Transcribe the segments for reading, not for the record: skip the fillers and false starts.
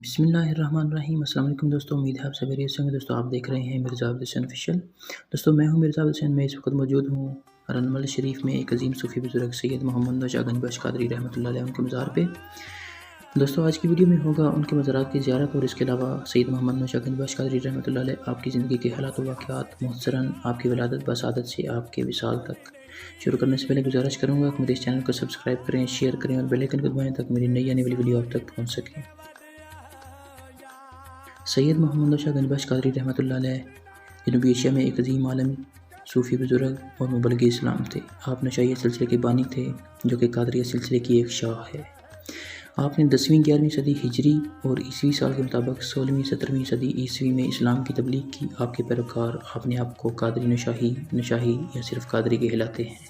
بسم اللہ الرحمن الرحیم۔ السلام علیکم دوستوں، امید ہے آپ سب خیریت سے ہوں گے۔ دوستوں آپ دیکھ رہے ہیں مرزا عابد حسین آفیشیل۔ دوستوں میں ہوں مرزا عابد حسین، میں اس وقت موجود ہوں رنمل شریف میں ایک عظیم صوفی بزرگ سید محمد نوشہ گنج بخش قادری رحمۃ اللہ علیہ ان کے مزار پہ۔ دوستوں آج کی ویڈیو میں ہوگا ان کے مزارات کی زیارت، اور اس کے علاوہ سید محمد نوشہ گنج بخش قادری رحمۃ اللہ علیہ آپ کی زندگی کے حالات و واقعات مختصراً آپ کی ولادت بسعادت سے آپ کے وصال تک۔ شروع کرنے سے پہلے گزارش کروں گا کہ میرے اس چینل کو سبسکرائب کریں، شیئر کریں اور بیل آئیکن کو دبائیں تاکہ میری نئی آنے والی ویڈیو آپ تک پہنچ سکے۔ سید محمد نوشہ گنج بخش قادری رحمۃ اللہ علیہ جنوبی ایشیا میں ایک عظیم عالم صوفی بزرگ اور مبلغ اسلام تھے۔ آپ نوشہیہ سلسلے کے بانی تھے جو کہ قادریہ سلسلے کی ایک شاخ ہے۔ آپ نے 10ویں 11ویں صدی ہجری اور عیسوی سال کے مطابق 16ویں 17ویں صدی عیسوی میں اسلام کی تبلیغ کی۔ آپ کے پیروکار اپنے آپ کو قادری نوشاہی یا صرف قادری کہلاتے ہیں۔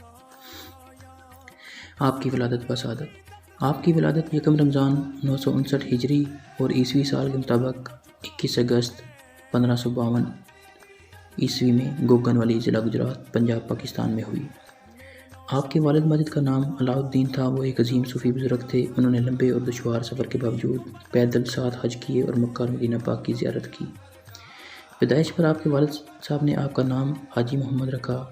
آپ کی ولادت بسعادت۔ آپ کی ولادت 1 رمضان 959 ہجری اور عیسوی سال کے مطابق 21 اگست 1552 عیسوی میں گوگن والی ضلع گجرات پنجاب پاکستان میں ہوئی۔ آپ کے والد ماجد کا نام علاء الدین تھا۔ وہ ایک عظیم صوفی بزرگ تھے۔ انہوں نے لمبے اور دشوار سفر کے باوجود پیدل 7 حج کیے اور مکہ اور مدینہ پاک کی زیارت کی۔ پیدائش پر آپ کے والد صاحب نے آپ کا نام حاجی محمد رکھا۔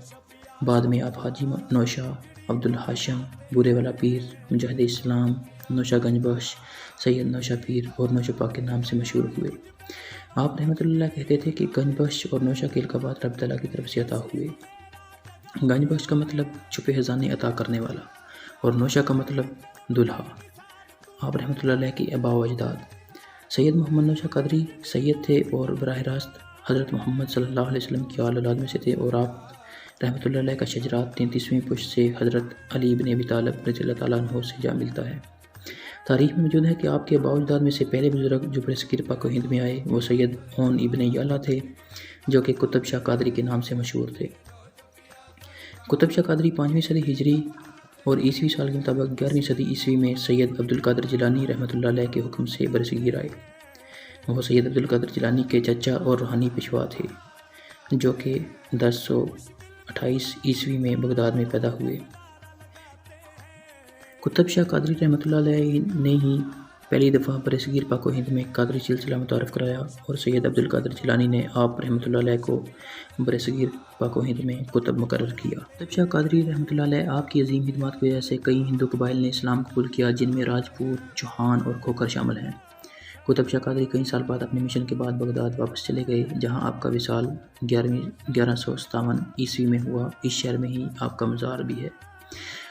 بعد میں آپ حاجی نوشہ، عبدالحاشم، بورے والا پیر، مجاہد اسلام، نوشہ گنج بخش، سید نوشہ پیر اور نوشہ پاک کے نام سے مشہور ہوئے۔ آپ رحمۃ اللہ کہتے تھے کہ گنج بخش اور نوشہ کے القابات رب تعالیٰ کی طرف سے عطا ہوئے۔ گنج بخش کا مطلب چھپے خزانے عطا کرنے والا اور نوشہ کا مطلب دلہا۔ آپ رحمۃ اللہ علیہ کے آباء و اجداد سید محمد نوشہ قادری سید تھے اور براہ راست حضرت محمد صلی اللہ علیہ وسلم کی آل اولاد میں سے تھے، اور آپ رحمۃ اللہ علیہ کا شجرہ 33ویں پشت سے حضرت علی بن ابی طالب رضی اللہ تعالیٰ عنہ سے جا ملتا ہے۔ تاریخ میں موجود ہے کہ آپ کے آباء و اجداد میں سے پہلے بزرگ جو برصغیر پاک و ہند میں آئے وہ سید اون ابن یعلا تھے، جو کہ قطب شاہ قادری کے نام سے مشہور تھے۔ قطب شاہ قادری 5ویں صدی ہجری اور عیسوی سال کے مطابق 11ویں صدی عیسوی میں سید عبدالقادر جیلانی رحمۃ اللہ علیہ کے حکم سے برصغیر آئے۔ وہ سید عبدالقادر جیلانی کے چچا اور روحانی پیشوا تھے، جو کہ 1028 عیسوی میں بغداد میں پیدا ہوئے۔ قطب شاہ قادری رحمۃ اللہ علیہ نے ہی پہلی دفعہ برصغیر پاک و ہند میں قادری سلسلہ متعارف کرایا، اور سید عبدالقادر جیلانی نے آپ رحمۃ اللہ علیہ کو برصغیر پاک و ہند میں قطب مقرر کیا۔ قطب شاہ قادری رحمۃ اللہ علیہ آپ کی عظیم خدمات کی وجہ سے کئی ہندو قبائل نے اسلام قبول کیا، جن میں راجپوت، چوہان اور کھوکھر شامل ہیں۔ قطب شاہ قادری کئی سال بعد اپنے مشن کے بعد بغداد واپس چلے گئے، جہاں آپ کا وصال 1157 عیسوی میں ہوا۔ اس شہر میں ہی آپ کا مزار بھی ہے۔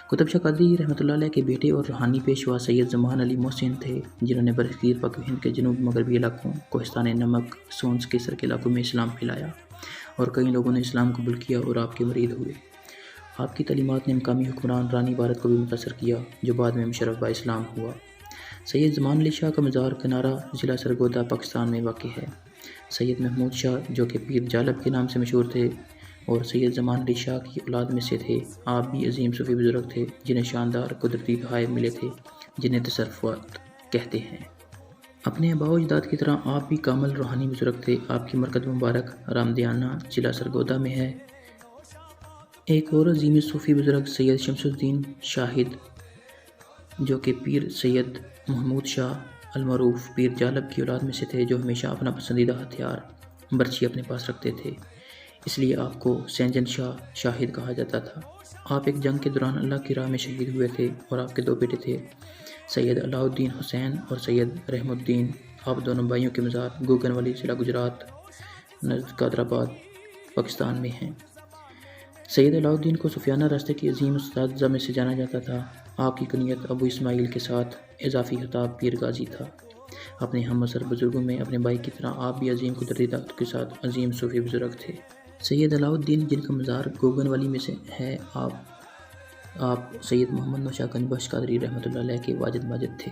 قطب شاہ قادری رحمۃ اللہ علیہ کے بیٹے اور روحانی پیشوا سید زمان علی محسن تھے، جنہوں نے برصغیر پاک و ہند کے جنوب مغربی علاقوں، کوہستان نمک، سونس کیسر کے علاقوں میں اسلام پھیلایا، اور کئی لوگوں نے اسلام قبول کیا اور آپ کے مرید ہوئے۔ آپ کی تعلیمات نے مقامی حکمران رانی بھارت کو بھی متاثر کیا، جو بعد میں مشرف با اسلام ہوا۔ سید زمان علی شاہ کا مزار کنارہ ضلع سرگودا پاکستان میں واقع ہے۔ سید محمود شاہ جو کہ پیر جالب کے نام سے مشہور تھے اور سید زمان علی شاہ کی اولاد میں سے تھے، آپ بھی عظیم صوفی بزرگ تھے جنہیں شاندار قدرتی تحائف ملے تھے، جنہیں تصرفات کہتے ہیں۔ اپنے آباء و اجداد کی طرح آپ بھی کامل روحانی بزرگ تھے۔ آپ کی مرکز مبارک رامدیانہ ضلع سرگودا میں ہے۔ ایک اور عظیم صوفی بزرگ سید شمس الدین شاہد جو کہ پیر سید محمود شاہ المعروف پیر جالب کی اولاد میں سے تھے، جو ہمیشہ اپنا پسندیدہ ہتھیار برچھی اپنے پاس رکھتے تھے، اس لیے آپ کو سینجن شاہ شاہد کہا جاتا تھا۔ آپ ایک جنگ کے دوران اللہ کی راہ میں شہید ہوئے تھے، اور آپ کے 2 بیٹے تھے، سید علاء الدین حسین اور سید رحم الدین۔ آپ دونوں بھائیوں کے مزار گوگن والی ضلع گجرات نزد قادر آباد پاکستان میں ہیں۔ سید علاء الدین کو صوفیانہ راستے کے عظیم اساتذہ میں سے جانا جاتا تھا۔ آپ کی کنیت ابو اسماعیل کے ساتھ اضافی خطاب پیر غازی تھا۔ اپنے ہم عصر بزرگوں میں اپنے بھائی کی طرح آپ بھی عظیم قدرتی طاقت کے ساتھ عظیم صوفی بزرگ تھے۔ سید علاء الدین جن کا مزار گوگن والی میں سے ہے، آپ سید محمد نوشہ گنج بخش قادری رحمۃ اللہ علیہ کے واجد ماجد تھے۔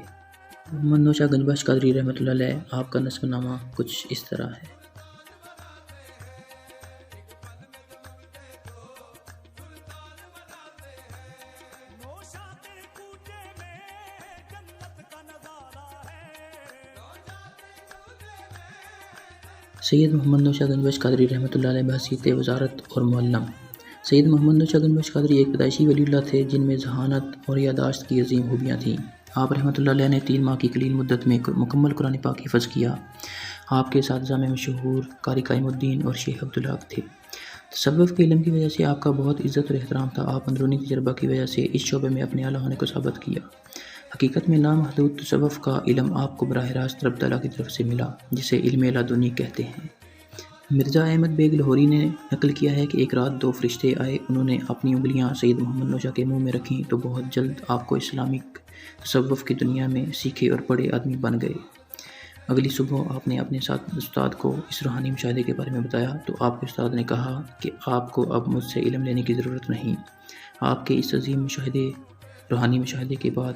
محمد نوشہ گنج بخش قادری رحمۃ اللہ علیہ آپ کا نسب نامہ کچھ اس طرح ہے۔ سید محمد نوشہ گنج بخش قادری رحمۃ اللہ علیہ بحیثیت وزارت اور معلم۔ سید محمد نوشہ گنج بخش قادری ایک پیدائشی ولی اللہ تھے، جن میں ذہانت اور یادداشت کی عظیم خوبیاں تھیں۔ آپ رحمۃ اللہ علیہ نے 3 ماہ کی قلیل مدت میں مکمل قرآن پاک حفظ کیا۔ آپ کے اساتذہ میں مشہور قاری قائم الدین اور شیخ عبدالحق تھے۔ تصوف کے علم کی وجہ سے آپ کا بہت عزت اور احترام تھا۔ آپ اندرونی تجربہ کی وجہ سے اس شعبے میں اپنے اعلیٰ ہونے کو ثابت کیا۔ حقیقت میں لامحدود تصوف کا علم آپ کو براہ راست رب تعالیٰ کی طرف سے ملا، جسے علم لدنی کہتے ہیں۔ مرزا احمد بیگ لاہوری نے نقل کیا ہے کہ ایک رات 2 فرشتے آئے، انہوں نے اپنی انگلیاں سید محمد نوشہ کے منہ میں رکھیں تو بہت جلد آپ کو اسلامک تصوف کی دنیا میں سیکھے اور بڑے آدمی بن گئے۔ اگلی صبح آپ نے اپنے استاد کو اس روحانی مشاہدے کے بارے میں بتایا تو آپ کے استاد نے کہا کہ آپ کو اب مجھ سے علم لینے کی ضرورت نہیں۔ آپ کے اس عظیم روحانی مشاہدے کے بعد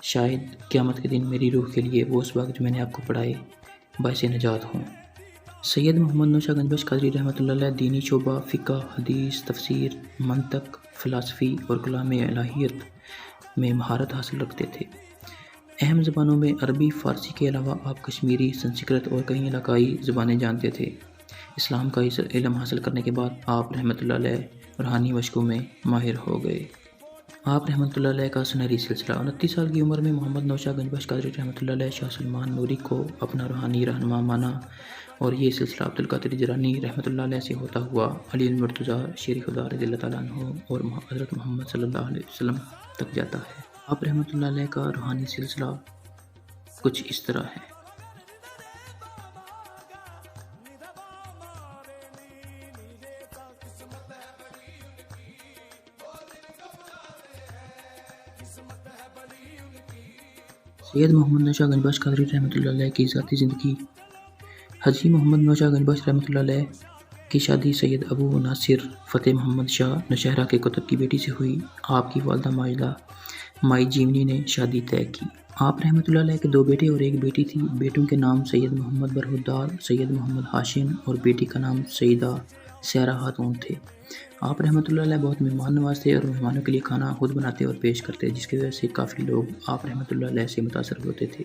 شاید قیامت کے دن میری روح کے لیے وہ اسباق جو میں نے آپ کو پڑھائے باعث نجات ہوں۔ سید محمد نوشہ گنج بخش قادری رحمۃ اللہ علیہ دینی شعبہ، فقہ، حدیث، تفسیر، منطق، فلسفی اور کلام الہیت میں مہارت حاصل رکھتے تھے۔ اہم زبانوں میں عربی، فارسی کے علاوہ آپ کشمیری، سنسکرت اور کئی علاقائی زبانیں جانتے تھے۔ اسلام کا علم حاصل کرنے کے بعد آپ رحمۃ اللہ علیہ روحانی مشقوں میں ماہر ہو گئے۔ آپ رحمۃ اللہ علیہ کا سنہری سلسلہ 29 سال کی عمر میں محمد نوشہ گنج بخش قادری رحمۃ اللہ علیہ شاہ سلمان نوری کو اپنا روحانی رہنما مانا اور یہ سلسلہ عبدالقادر جیلانی رحمۃ اللہ علیہ سے ہوتا ہوا علی المرتضیٰ شیر خدا رضی اللہ تعالیٰ عنہ اور حضرت محمد صلی اللہ علیہ وسلم تک جاتا ہے۔ آپ رحمۃ اللہ علیہ کا روحانی سلسلہ کچھ اس طرح ہے۔ سید محمد نوشہ گنج بخش قادری رحمۃ اللہ علیہ کی ذاتی زندگی۔ حاجی محمد نوشہ گنج بخش رحمۃ اللہ علیہ کی شادی سید ابو ناصر فتح محمد شاہ نوشہرہ کے کتب کی بیٹی سے ہوئی۔ آپ کی والدہ ماجدہ مائی جیونی نے شادی طے کی۔ آپ رحمۃ اللہ علیہ کے 2 بیٹے اور 1 بیٹی تھی۔ بیٹوں کے نام سید محمد برہدار، سید محمد ہاشم اور بیٹی کا نام سیدہ سیرہ خاتون تھے۔ آپ رحمۃ اللہ علیہ بہت مہمان نواز تھے اور مہمانوں کے لیے کھانا خود بناتے اور پیش کرتے، جس کی وجہ سے کافی لوگ آپ رحمۃ اللہ علیہ سے متاثر ہوتے تھے۔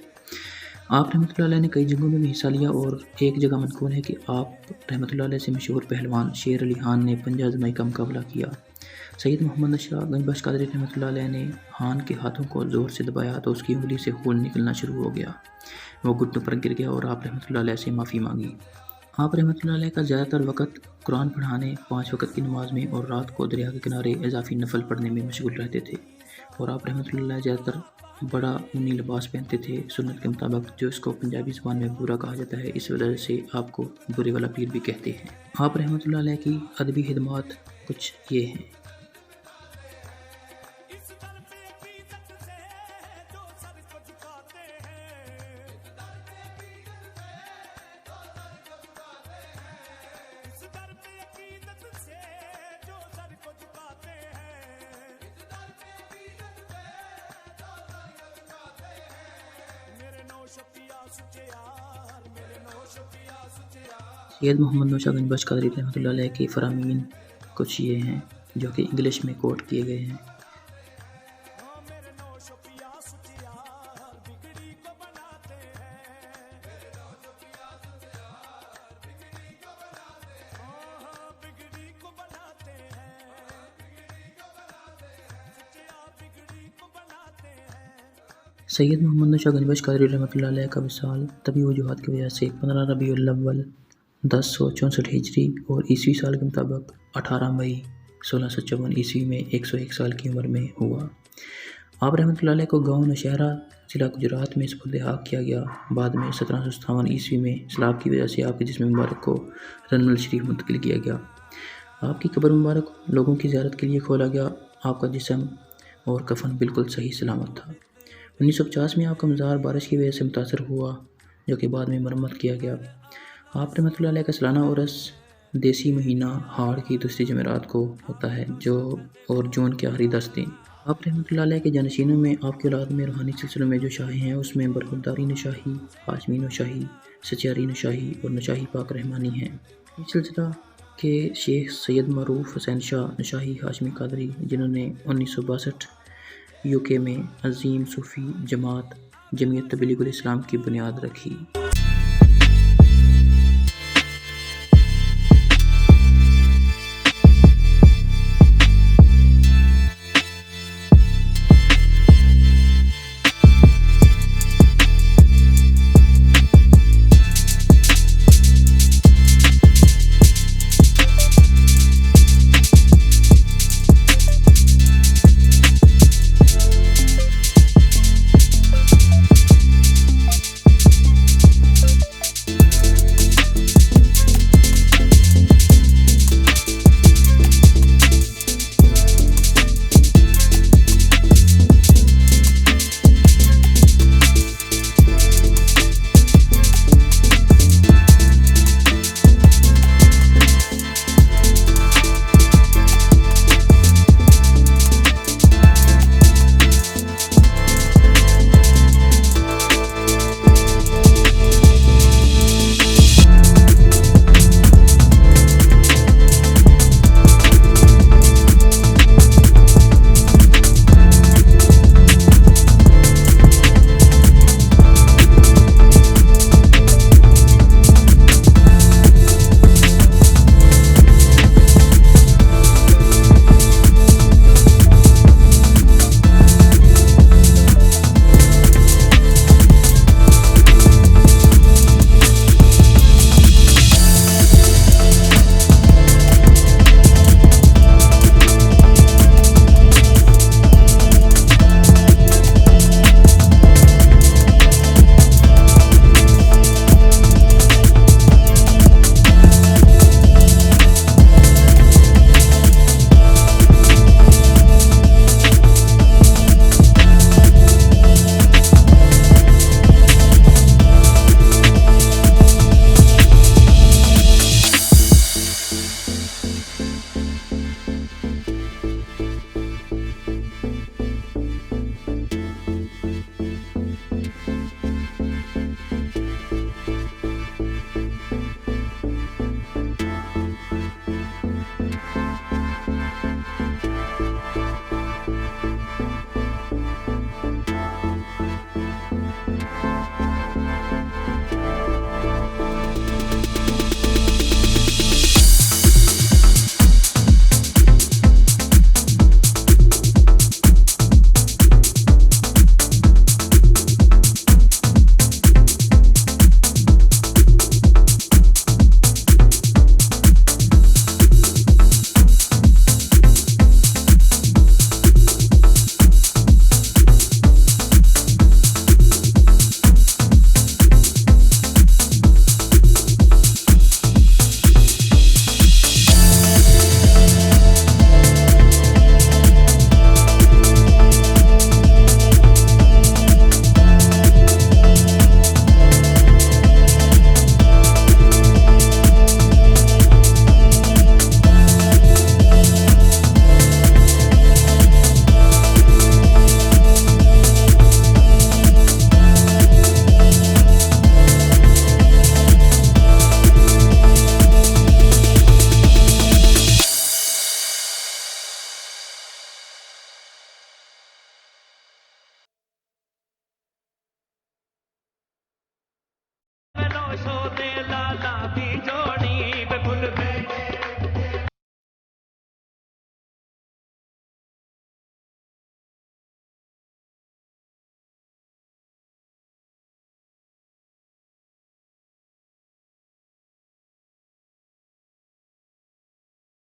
آپ رحمۃ اللہ علیہ نے کئی جنگوں میں بھی حصہ لیا اور ایک جگہ منقول ہے کہ آپ رحمۃ اللہ علیہ سے مشہور پہلوان شیر علی خان نے 50 آزمائی کا مقابلہ کیا۔ سید محمد نوشہ گنج بخش قادری رحمۃ اللہ علیہ نے خان کے ہاتھوں کو زور سے دبایا تو اس کی انگلی سے خون نکلنا شروع ہو گیا۔ وہ گھٹنوں پر گر گیا اور آپ رحمۃ اللہ علیہ سے معافی مانگی۔ آپ رحمۃ اللہ علیہ کا زیادہ تر وقت قرآن پڑھانے، 5 وقت کی نماز میں اور رات کو دریا کے کنارے اضافی نفل پڑھنے میں مشغول رہتے تھے۔ اور آپ رحمۃ اللہ علیہ زیادہ تر بڑا اونی لباس پہنتے تھے سنت کے مطابق، جو اس کو پنجابی زبان میں برا کہا جاتا ہے، اس وجہ سے آپ کو برے والا پیر بھی کہتے ہیں۔ آپ رحمۃ اللہ علیہ کی ادبی خدمات کچھ یہ ہیں۔ سید محمد نوشہ گنج بخش قادری رحمۃ اللہ علیہ کے فرامین کچھ یہ ہیں جو کہ انگلش میں کوٹ کیے گئے ہیں۔ سید محمد نوشہ گنج بخش قادری رحمۃ اللہ علیہ کا وصال طبی وجوہات کی وجہ سے 15 ربیع الاول 1064 ہجری اور عیسوی سال کے مطابق 18 مئی 1654 عیسوی میں 101 سال کی عمر میں ہوا۔ آپ رحمۃ اللہ علیہ کو گاؤں نوشہرہ ضلع گجرات میں سپرد حق کیا گیا۔ بعد میں 1757 عیسوی میں سیلاب کی وجہ سے آپ کے جسم مبارک کو رنمل شریف منتقل کیا گیا۔ آپ کی قبر مبارک لوگوں کی زیارت کے لیے کھولا گیا۔ آپ کا جسم اور کفن بالکل صحیح سلامت تھا۔ 1950 میں آپ کا مزار بارش کی وجہ سے متاثر ہوا، جو کہ بعد میں مرمت کیا گیا۔ آپ رحمۃ اللہ علیہ کا سالانہ عرس دیسی مہینہ ہاڑ کی دوسری جمعرات کو ہوتا ہے، اور جون کے آخری 10 دن۔ آپ رحمۃ اللہ علیہ کے جانشینوں میں آپ کی اولاد میں روحانی سلسلوں میں جو شاہیں ہیں، اس میں برخورداری نشاہی، ہاشمی نشاہی، سچیاری نشاہی اور نشاہی پاک رحمانی ہیں۔ اس سلسلہ کے شیخ سید معروف حسین شاہ نشاہی ہاشمی قادری، جنہوں نے 1962 UK میں عظیم صوفی جماعت جمعیت تبلیغ الاسلام کی بنیاد رکھی۔ رونے لگا